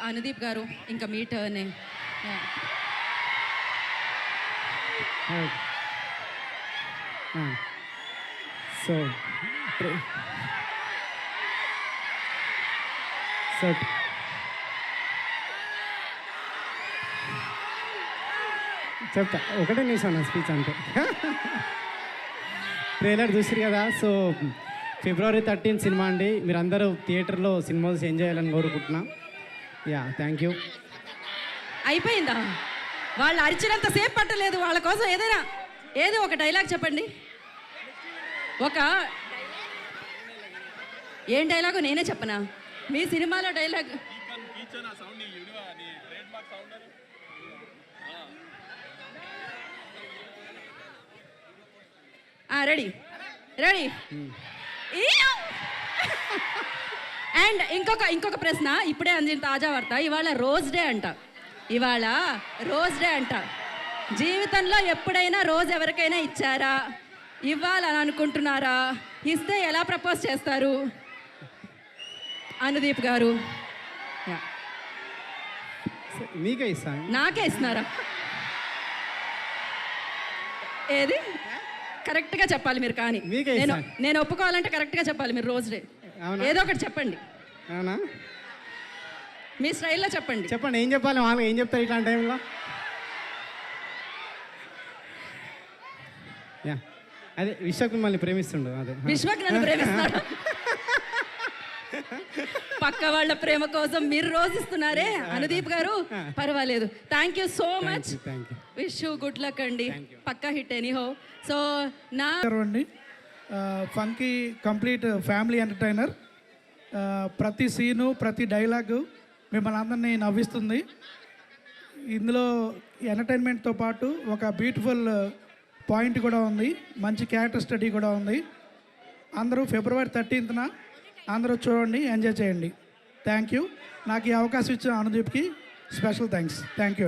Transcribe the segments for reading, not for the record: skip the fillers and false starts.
అనుదీప్ గారు ఇంకా మీ turn. So so చెప్తా, ఒకటే నిమిషం నా స్పీచ్ అంతే. ట్రైలర్ చూసిరు కదా. సో February 13 సినిమా అండి. మీరందరూ థియేటర్లో సినిమా ఎంజాయ్ చేయాలని కోరుకుంటున్నా. Yeah, thank you. అయిపోయిందా? వాళ్ళు అరిచినంత సేపు పట్టలేదు. వాళ్ళ కోసం ఏదో ఒక డైలాగ్ చెప్పండి. ఏం డైలాగు నేనే చెప్పనా? మీ సినిమాలో డైలాగ్ రెడీ రెడీ. అండ్ ఇంకొక ప్రశ్న, ఇప్పుడే అందిన తాజా వార్త. ఇవాళ రోజ్ డే అంట. జీవితంలో ఎప్పుడైనా రోజ్ ఎవరికైనా ఇచ్చారా? ఇవ్వాలని అనుకుంటున్నారా? ఇస్తే ఎలా ప్రపోజ్ చేస్తారు? అనుదీప్ గారు మీకే ఇస్తాను. నాకే ఇస్తున్నారా? ఏది కరెక్ట్గా చెప్పాలి మీరు. కానీ నేను ఒప్పుకోవాలంటే కరెక్ట్గా చెప్పాలి మీరు. రోజ్ డే ఏదో ఒకటి చెప్పండి. అవునా? మీ స్టైల్లో చెప్పండి. ఏం చెప్పాలి? వాళ్ళకి ఏం చెప్తారు ఇట్లాంటి టైంలో? యా, అదే విశ్వక్ మిమ్మల్ని ప్రేమిస్తుండు. అదే విశ్వక్ నన్ను ప్రేమిస్తాడు. పక్క వాళ్ళ ప్రేమ కోసం మీరు రోజు ఇస్తున్నారే అనుదీప్ గారు, పర్వాలేదు. Thank you so much. Wish you good luck అండి. పక్కా హిట్ ఎనీహో. సో నా ఫంకీ కంప్లీట్ ఫ్యామిలీ ఎంటర్టైనర్. ప్రతి సీను, ప్రతి డైలాగు మిమ్మల్ని అందరినీ నవ్విస్తుంది. ఇందులో ఎంటర్టైన్మెంట్తో పాటు ఒక బ్యూటిఫుల్ పాయింట్ కూడా ఉంది, మంచి క్యారెక్టర్ స్టడీ కూడా ఉంది. అందరూ February 13th అందరూ చూడండి, ఎంజాయ్ చేయండి. Thank you. నాకు ఈ అవకాశం ఇచ్చిన అనుదీప్కి స్పెషల్ థ్యాంక్స్. థ్యాంక్ యూ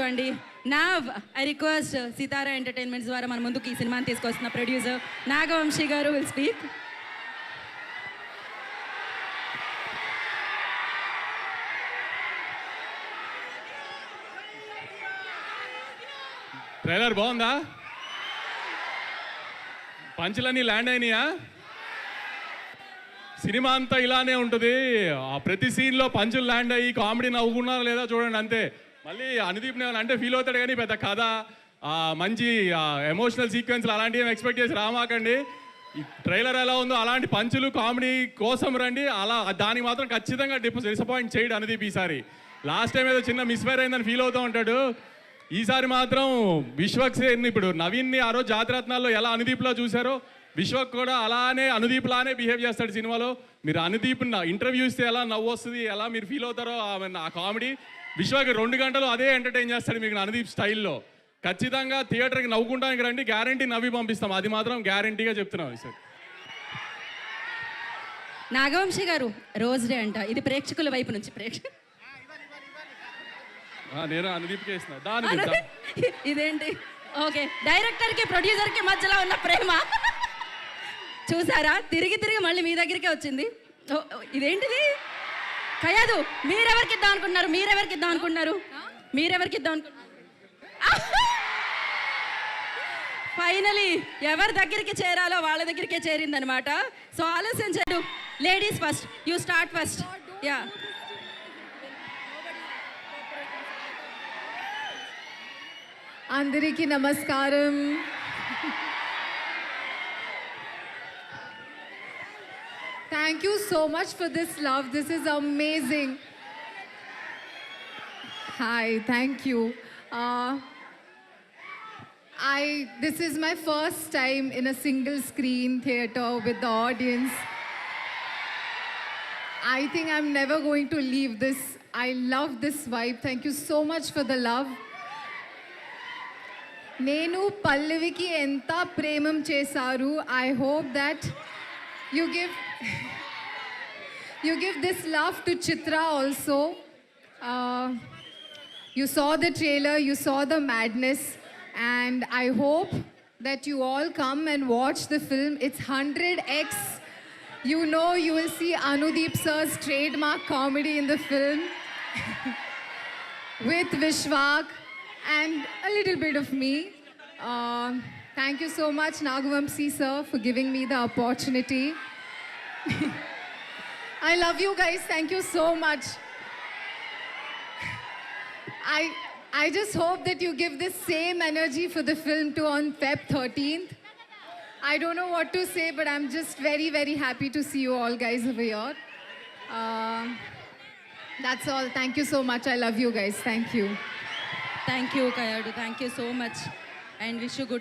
అండి. నా ఐ రిక్వెస్ట్ సితారా ఎంటర్టైన్మెంట్స్ ద్వారా మన ముందుకు ఈ సినిమాని తీసుకొస్తున్న ప్రొడ్యూసర్ నాగవంశీ గారు విల్ స్పీక్. ట్రైలర్ బాగుందా? పంచులన్నీ ల్యాండ్ అయినాయా? సినిమా అంతా ఇలానే ఉంటుంది. ప్రతి సీన్లో పంచులు ల్యాండ్ అయ్యి కామెడీ నవ్వుకున్నారా లేదా చూడండి అంతే. మళ్ళీ అనుదీప్ అంటే ఫీల్ అవుతాడు కానీ పెద్ద కథ, మంచి ఎమోషనల్ సీక్వెన్స్లు అలాంటివి ఏమి ఎక్స్పెక్ట్ చేసి రామాకండి. ఈ ట్రైలర్ ఎలా ఉందో అలాంటి పంచులు కామెడీ కోసం రండి. అలా దానికి మాత్రం ఖచ్చితంగా డిసప్పాయింట్ చేయడు అనుదీప్ ఈసారి. లాస్ట్ టైం ఏదో చిన్న మిస్ఫైర్ అయిందని ఫీల్ అవుతూ ఉంటాడు. ఈసారి మాత్రం విశ్వక్ ఇప్పుడు నవీన్ని ఆ రోజు జాతిరత్నాల్లో ఎలా అనుదీప్లో చూశారో విశ్వక్ కూడా అలానే అనుదీప్లానే బిహేవ్ చేస్తాడు సినిమాలో. మీరు అనుదీప్ ఇంటర్వ్యూ ఇస్తే ఎలా నవ్వు వస్తుంది, ఎలా మీరు ఫీల్ అవుతారో ఆ కామెడీ విశ్వక్ 2 గంటలు అదే ఎంటర్టైన్ చేస్తాడు మీకు అనుదీప్ స్టైల్లో. ఖచ్చితంగా థియేటర్కి నవ్వుకుంటానికి రండి, గ్యారంటీ నవ్వి పంపిస్తాం. అది మాత్రం గ్యారంటీగా చెప్తున్నాం సార్. నాగవంశీ గారు, రోజ్ డే అంట, ఇది ప్రేక్షకుల వైపు నుంచి నేను అనుదీప్కే ఇస్తున్నా. ఇదేంటి? ఓకే, డైరెక్టర్కి ప్రొడ్యూసర్కి మధ్యలో ఉన్న ప్రేమ చూసారా? తిరిగి మళ్ళీ మీ దగ్గరికే వచ్చింది. ఇదేంటిది? కయాదు, మీరెవరికి ఇద్దాం అనుకుంటున్నారు? ఫైనలీ ఎవరి దగ్గరికి చేరాలో వాళ్ళ దగ్గరికే చేరిందనమాట. సో ఆలస్యం చేయడు. Ladies first, you start first. Yeah, అందరికీ నమస్కారం. Thank you so much for this love. This is amazing. Hi, thank you. This is my first time in a single screen theater with the audience. I think I'm never going to leave this. I love this vibe. Thank you so much for the love. నేను పల్లవికి ఎంత ప్రేమం చేశారు. I hope that you give this love to Chitra also. You saw the trailer, you saw the madness, and I hope that you all come and watch the film. It's 100x you know you will see Anudeep sir's trademark comedy in the film with Vishwak and a little bit of me. Thank you so much, Nagavamsi sir, for giving me the opportunity. I love you guys. Thank you so much. I just hope that you give this same energy for the film too on Feb 13th. I don't know what to say, but I'm just very, very happy to see you all guys over here. That's all. Thank you so much. I love you guys. Thank you. Thank you Kayadu, thank you so much and wish you good